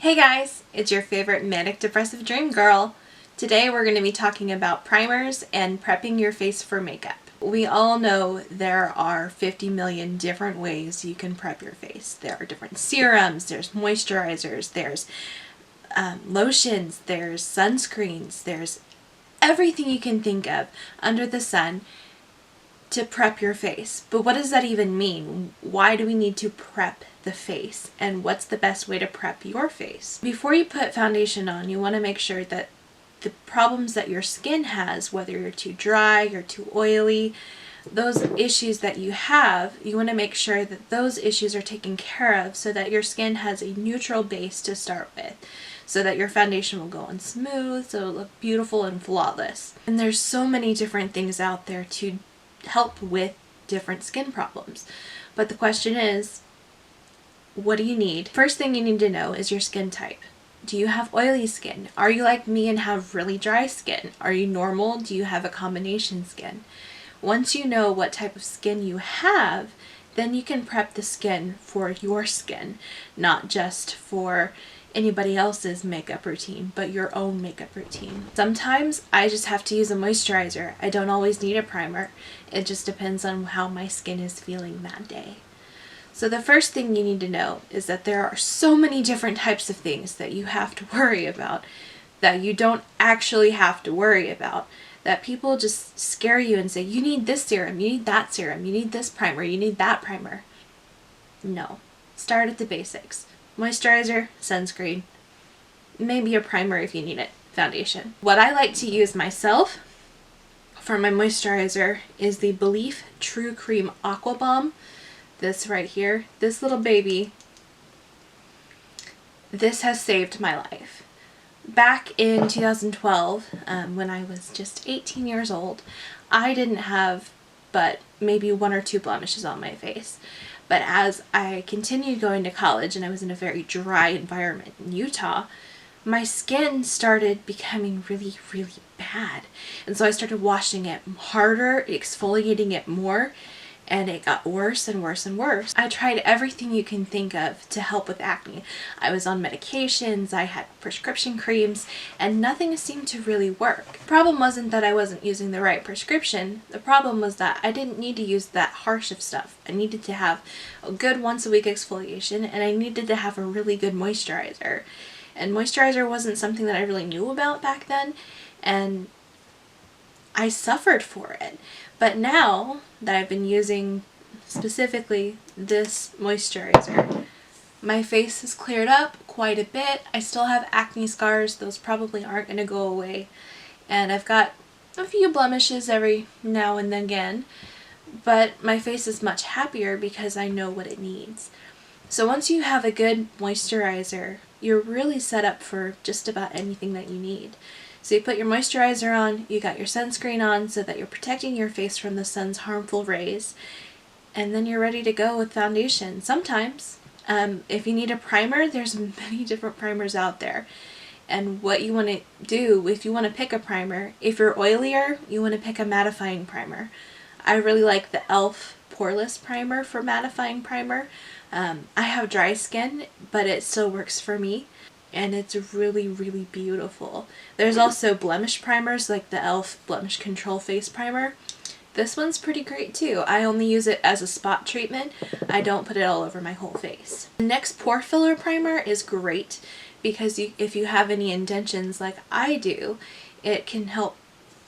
Hey guys, it's your favorite manic depressive dream girl. Today we're going to be talking about primers and prepping your face for makeup. We all know there are 50 million different ways you can prep your face. There are different serums, there's moisturizers, there's lotions, there's sunscreens, there's everything you can think of under the sun to prep your face. But what does that even mean? Why do we need to prep the face? And what's the best way to prep your face? Before you put foundation on, you want to make sure that the problems that your skin has, whether you're too dry, you're too oily, those issues that you have, you want to make sure that those issues are taken care of so that your skin has a neutral base to start with, so that your foundation will go on smooth, so it'll look beautiful and flawless. And there's so many different things out there to help with different skin problems. But the question is, what do you need? First thing you need to know is your skin type. Do you have oily skin? Are you like me and have really dry skin? Are you normal? Do you have a combination skin? Once you know what type of skin you have, then you can prep the skin for your skin, not just for anybody else's makeup routine, but your own makeup routine. Sometimes I just have to use a moisturizer. I don't always need a primer. It just depends on how my skin is feeling that day. So the first thing you need to know is that there are so many different types of things that you have to worry about that you don't actually have to worry about, that people just scare you and say, you need this serum, you need that serum, you need this primer, you need that primer. No. Start at the basics. Moisturizer, sunscreen, maybe a primer if you need it, foundation. What I like to use myself for my moisturizer is the Belif True Cream Aqua Bomb. This right here, this little baby, this has saved my life. Back in 2012, when I was just 18 years old, I didn't have but maybe 1 or 2 blemishes on my face. But as I continued going to college and I was in a very dry environment in Utah, my skin started becoming really, really bad. And so I started washing it harder, exfoliating it more, and it got worse and worse and worse. I tried everything you can think of to help with acne. I was on medications, I had prescription creams, and nothing seemed to really work. The problem wasn't that I wasn't using the right prescription. The problem was that I didn't need to use that harsh of stuff. I needed to have a good once-a-week exfoliation, and I needed to have a really good moisturizer. And moisturizer wasn't something that I really knew about back then, and I suffered for it. But now that I've been using specifically this moisturizer, my face has cleared up quite a bit. I still have acne scars. Those probably aren't going to go away. And I've got a few blemishes every now and then again. But my face is much happier because I know what it needs. So once you have a good moisturizer, you're really set up for just about anything that you need. So you put your moisturizer on, you got your sunscreen on so that you're protecting your face from the sun's harmful rays, and then you're ready to go with foundation. Sometimes, if you need a primer, there's many different primers out there. And what you want to do, if you want to pick a primer, if you're oilier, you want to pick a mattifying primer. I really like the e.l.f. Poreless primer for mattifying primer. I have dry skin, but it still works for me. And it's really, really beautiful. There's also blemish primers like the e.l.f. Blemish Control Face Primer. This one's pretty great too. I only use it as a spot treatment. I don't put it all over my whole face. The NYX Pore Filler Primer is great because if you have any indentions like I do, it can help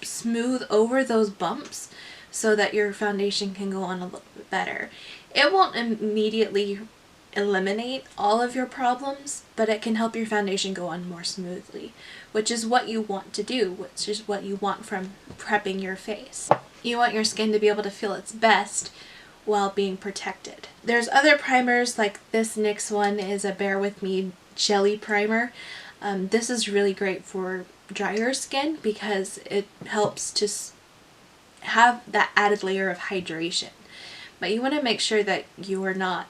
smooth over those bumps so that your foundation can go on a little bit better. It won't immediately eliminate all of your problems, but it can help your foundation go on more smoothly, which is what you want to do, which is what you want from prepping your face. You want your skin to be able to feel its best while being protected. There's other primers, like this NYX one is a Bear With Me Jelly Primer. This is really great for drier skin because it helps to have that added layer of hydration. But you want to make sure that you're not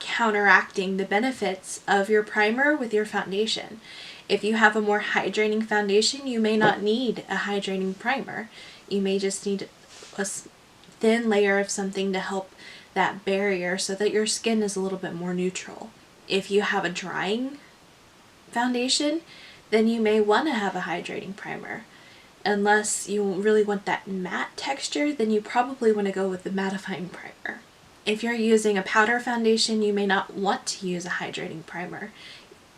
counteracting the benefits of your primer with your foundation. If you have a more hydrating foundation, you may not need a hydrating primer. You may just need a thin layer of something to help that barrier so that your skin is a little bit more neutral. If you have a drying foundation, then you may want to have a hydrating primer. Unless you really want that matte texture, then you probably want to go with the mattifying primer. If you're using a powder foundation, you may not want to use a hydrating primer.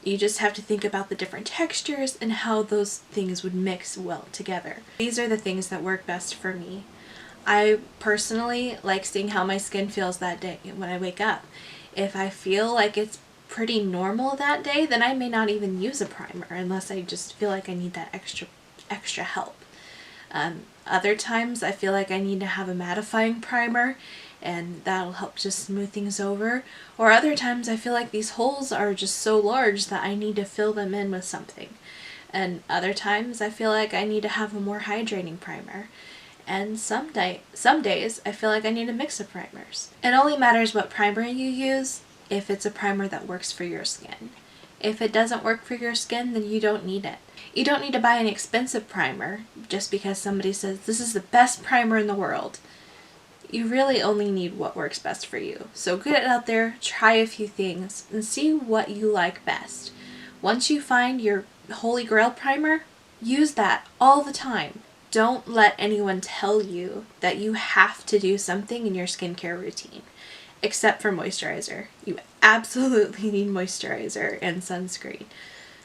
You just have to think about the different textures and how those things would mix well together. These are the things that work best for me. I personally like seeing how my skin feels that day when I wake up. If I feel like it's pretty normal that day, then I may not even use a primer unless I just feel like I need that extra help. Other times I feel like I need to have a mattifying primer and that'll help just smooth things over. Or other times I feel like these holes are just so large that I need to fill them in with something. And other times I feel like I need to have a more hydrating primer. And some days I feel like I need a mix of primers. It only matters what primer you use if it's a primer that works for your skin. If it doesn't work for your skin, then you don't need it. You don't need to buy an expensive primer just because somebody says this is the best primer in the world. You really only need what works best for you. So get it out there, try a few things, and see what you like best. Once you find your holy grail primer, use that all the time. Don't let anyone tell you that you have to do something in your skincare routine. Except for moisturizer. You absolutely need moisturizer and sunscreen.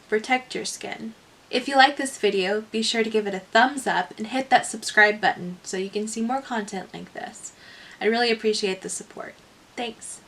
Protect your skin. If you like this video, be sure to give it a thumbs up and hit that subscribe button so you can see more content like this. I really appreciate the support. Thanks.